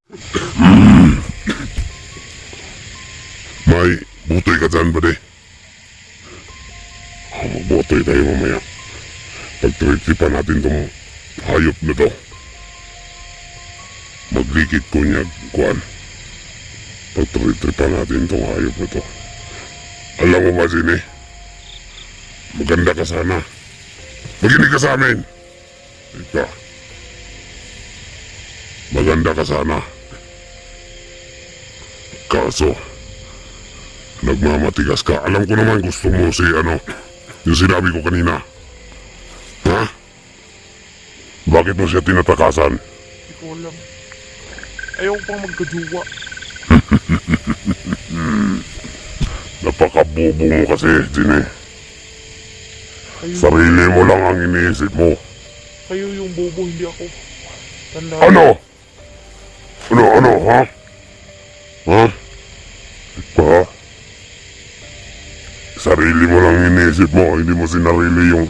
May butoy ka dyan, bade. Magbutoy tayo mamaya. Pagtritripan natin tong hayop na to. Maglikit ko niya, kuan. Pagtritripan natin tong hayop na to. Alam mo ba, Jenny? Maganda ka sana. Makinig ka sa amin. Ika. Maganda ka sana. Kaso, nagmamatigas ka. Alam ko naman gusto mo si yung sinabi ko kanina. Ha? Bakit mo siya tinatakasan? Hindi ko alam. Ayaw pang magkajuwa. Napakabobo mo kasi, Jenny. Kayo, Sarili mo lang ang iniisip mo. kayo yung bobo, hindi ako. Tanda. Ano? Ano, ha? Ha? Ika? Sarili mo lang iniisip mo, hindi mo sinarili yung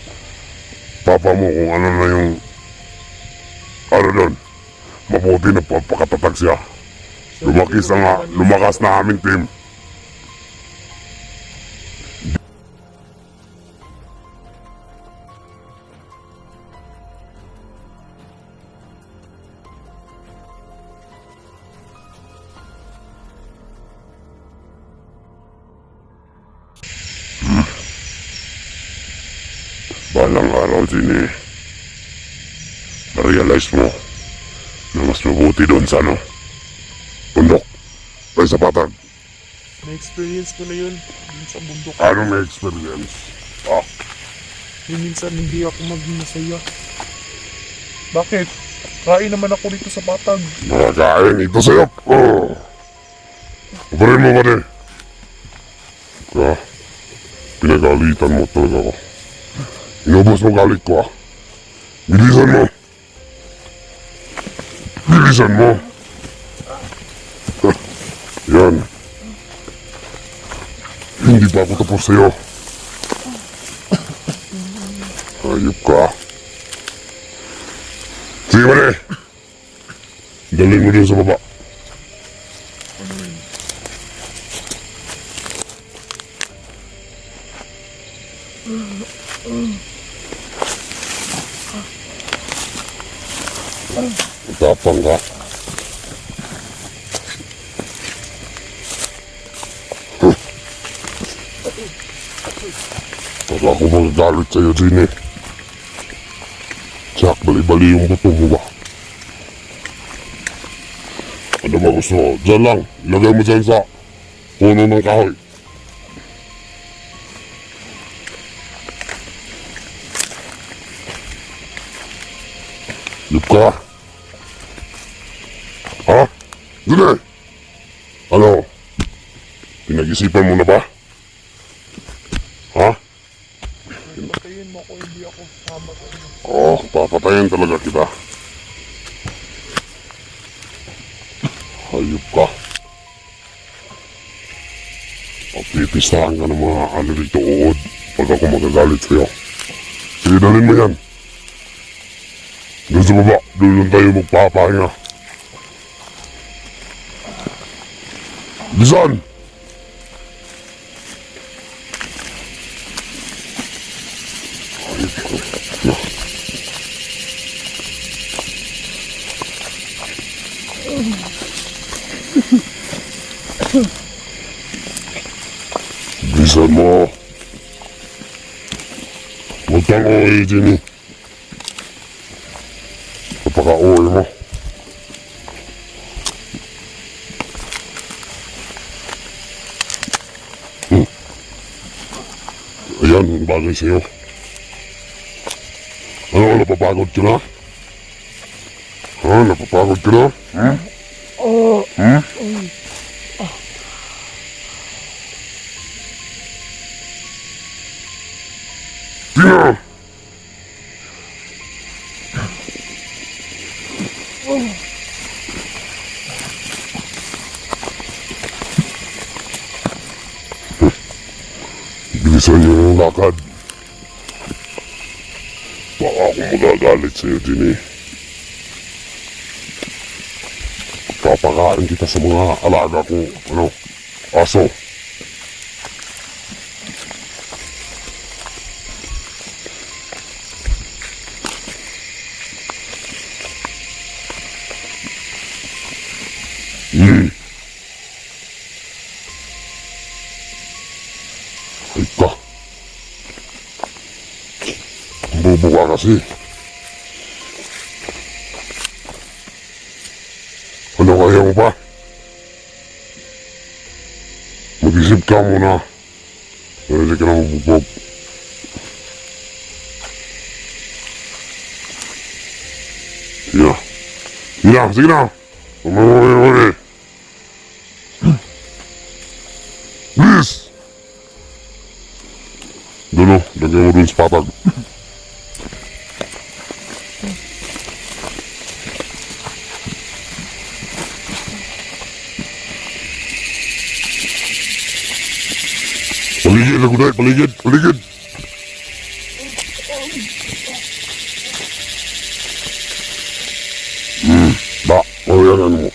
papa mo kung ano na yung doon. Mabuti na pagpakatatag siya. Lumakas na aming team. Balang araw, Jenny. Na-realize mo na mas mabuti doon sa bundok. Ay sa patag. Na-experience ko na yun. Minsan bundok. Ano may experience? Minsan hindi ako maging masaya. Bakit? Kain naman ako dito sa batag. Nakakain ito sa'yo. Ubarin mo ba din? Pinagalitan mo talaga ako. Inubos mo galit ko Bilisan mo. Bilisan mo. Yan. Hindi pa ako tapos sa'yo. Ayop ka. Sige ba dalhin mo dun sa baba. Tapang ka. Wala ako magagalit sa'yo, Jenny. Jack, bali-bali yung buto mo ba? Ano ba gusto mo? Diyan lang. Ilagay mo dyan sa puno ng kahoy. Lip ka. Ha? Dili! Ano? Pinag-isipan mo na ba? Ha? Patayin mo ako, hindi ako sama sa inyo. Papatayin talaga kita. Hayop ka. Papipistahan ka ng mga dito uod pag ako magagalit sa'yo. Sige, dalhin mo yan. Doon sa baba, doon tayo magpapahinga. Bisan! Bisan mo. Huwag kang OA, Jenny. Napaka-OA mo. Ayan, ang bagay sa'yo. Ano, napapagod ka na? Ha, napapagod ka na? Tina! Bilisan niyo yung lakad. Baka ako magagalit sa'yo, Jenny. Papakain kita sa mga alaga kong, aso. Ay ka. Bobo ka kasi. Ano kaya mo ba? Mag-isip ka muna. Hindi ka na mabugbog. Sige na. Sige na, sige na. Umuli. Bilis! Doon o, lagyan mo dun sa patag. Paligid ako dahil, paligid, paligid. Da, mawayanan mo.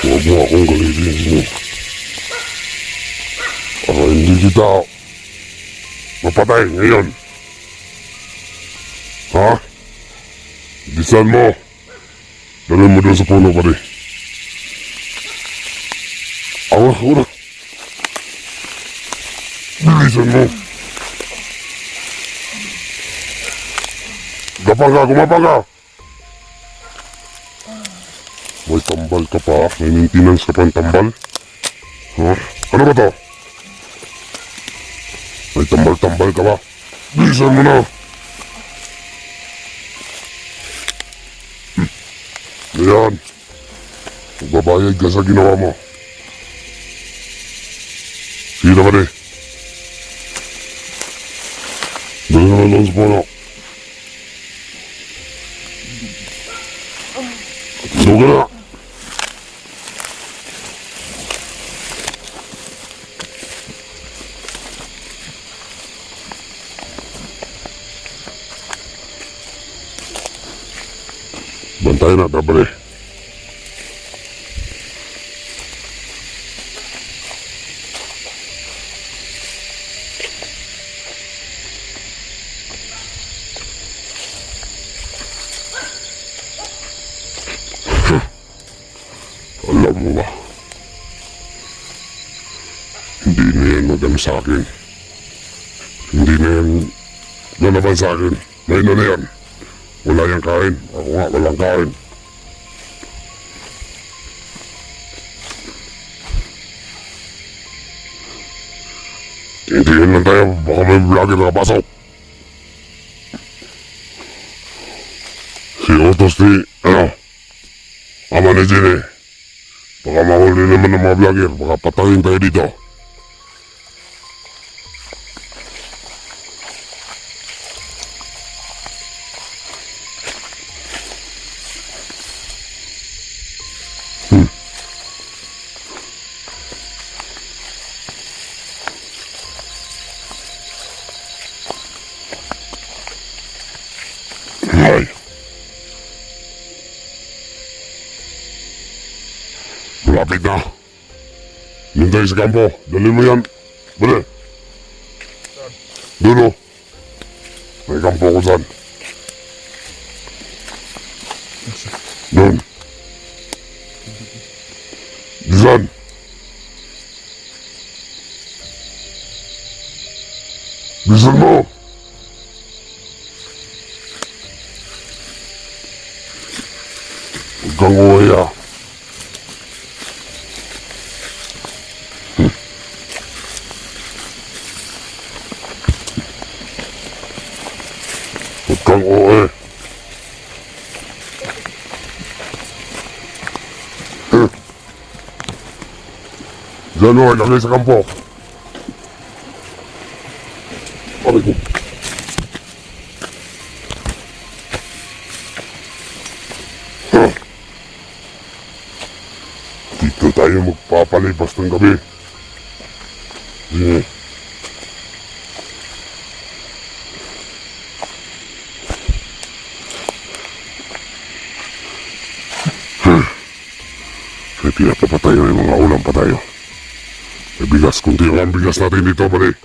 Huwag mo akong galitin mo. Para hindi kita mapatay ngayon. Ha? Bilisan mo. Dalhin mo doon sa puno pare. Ako na. Bilisan mo. Gumapang ka. May tambal ka pa. May maintenance ka pang tambal. Ha? Ano ba to? May tambal-tambal ka ba? Bilisan mo na. Ayan. Magbabayad ka sa ginawa mo. Sige na pare. Dali na lang sa puno. Tulog ka na. Bantayan natin pare. Alam mo ba, hindi na yan magano sa akin. Hindi na yan lalaban sa akin. Ngayon na yan. Wala yang kain. Ako nga, walang kain. Hintihin lang tayo. Baka may vlogger na kapasok. Si Otos ni, ama ni Jenny. Baka mahuli naman ng mga vlogger. Baka patayin tayo dito. Ay. Malapit na. Nintay sa kampo. Dali mo yan. Bale. Doon o. May kampo ko dyan. Doon. Dyan. Bisan mo. Huwag kang uwaya. Huwag kang uwi. Diyan o, ilagay sa kampo. Aray ko. Dito tayo magpapalipas ng gabi. Sige. May pinata pa tayo, may mga ulam pa tayo. May bigas, kunti lang ang bigas natin dito, pare.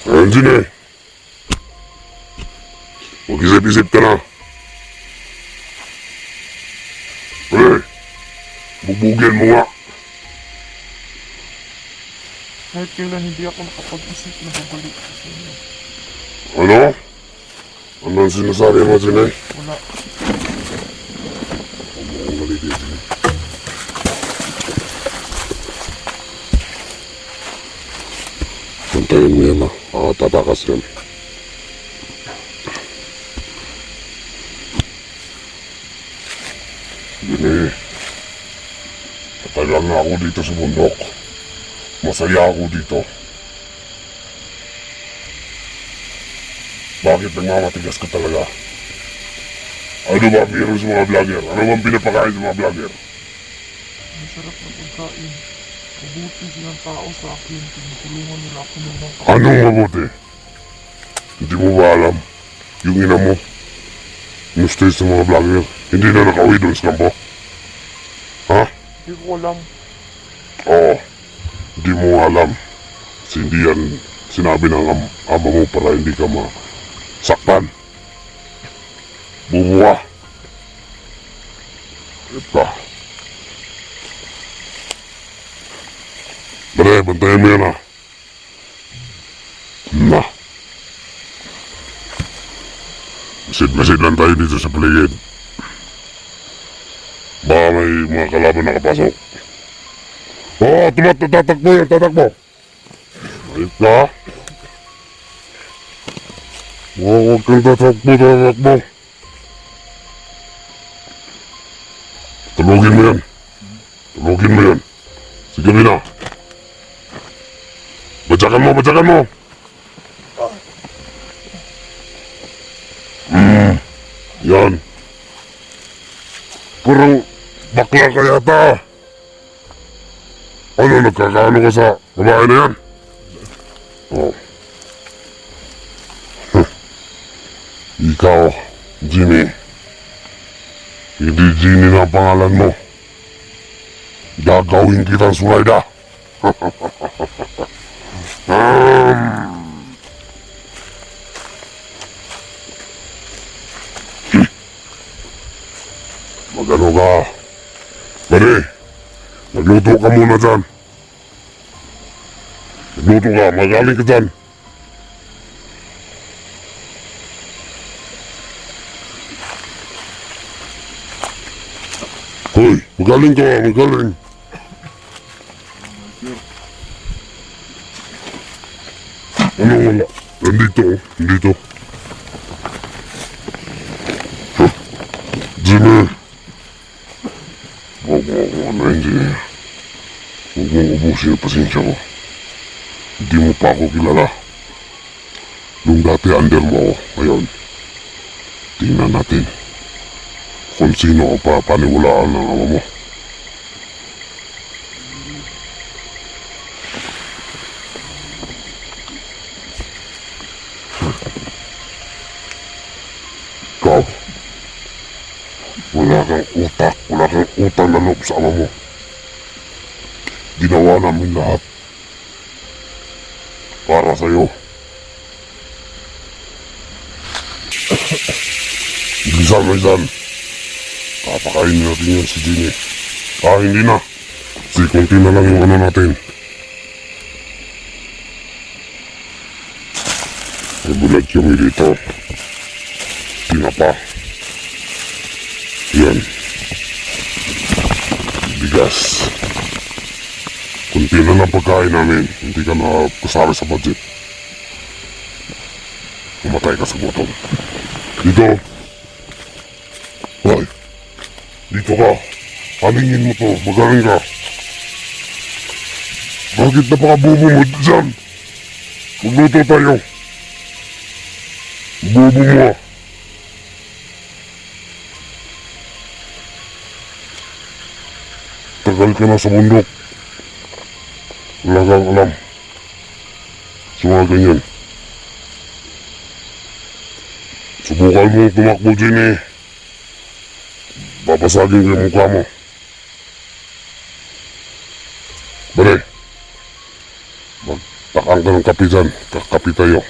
Ayan, Gine. Mag-isip-isip ka na. Pare, bubugyan mo nga. Kahit kailan hindi ako nakapag-isip na babalik ko sa inyo. Ano? Ano ang sinasabi mo, Gine? Wala. Ang mali din, Gine. Pantayin mo yan, ha? Tatakas yan. Gine, matagal na ako dito sa bundok. Masaya ako dito. Bakit nagmamatigas ka talaga? Ano ba ang meron sa mga vlogger? Ano bang pinapakain sa mga vlogger? Masarap na pagkain. Mabuti silang tao sa akin. Tinutulungan nila ako ng mga Anong mabuti? Hindi mo ba alam? Yung ina mo, inustay sa mga vlogger, hindi na nakauwi doon sa kampo? Ha? Hindi ko alam. Oo. Hindi mo alam. Kasi hindi yan sinabi ng ama mo para hindi ka masaktan. Bumuha. Ito. Bare, bantayan mo yan, ha. Na. Masid-masid lang tayo dito sa paligid. Baka may mga kalaban nakapasok. Oo, tatakbo yan, tatakbo. Ayun ka. Huwag kang tatakbo. Tulugin mo yan. Tulugin mo yan. Sige, Mina. Badyakan mo. Yan. Parang bakla ka yata. Ano, nagkakaano ka sa babae na yan? Oh. Ikaw, Jimmy. Hindi Jimmy na ang pangalan mo. Gagawin kitang Sulaida. Magano ka? Pare, magluto ka muna dyan. Magluto ka, magaling ka dyan. Hoy, magaling ka, magaling. Ano wala? Nandito. Huh? Jimmy. Huwag mo ano yun, Jimmy. Huwag mo ubusin ang pasensya ko. Hindi mo pa ako kilala. Nung dati under mo ako, ngayon. Tingnan natin kung sino ang papaniwalaan ng ama mo. Ikaw, wala kang utang na loob sa ama mo. Ginawa namin lahat para sa'yo. Bilisan. Papakainin natin yan si Ginny. Hindi na. Kasi kunti na lang yung ano natin. May bulag kami dito. Tinapa. Yan. Bigas. Kunti na lang pagkain namin. Hindi ka na kasali sa budget. Umatay ka sa gutom. Dito. Hoy. Dito ka. Halingin mo to. Magaling ka. Bakit napakabobo mo dyan? Magluto tayo. Bobo mo. Matagal ka na sa bundok. Wala kang alam. Sa mga ganyan. Subukan mo tumakbo dyan eh. Babasagin ko yung mukha mo. Bale, magtakang ka ng kape dyan. Kakapi tayo.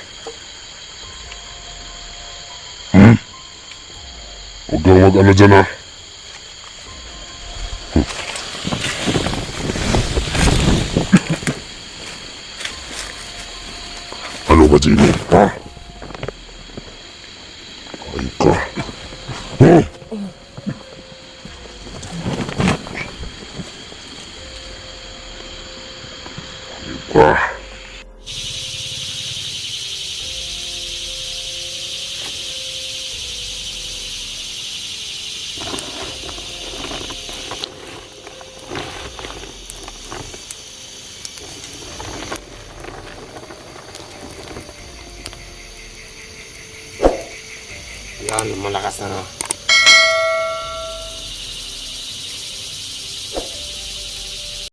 Huwag kang mag-ano dyan ha. Ano ba, Jimmy? Ha? Ay ka. Ha? Ay ka. Yan, malakas na no.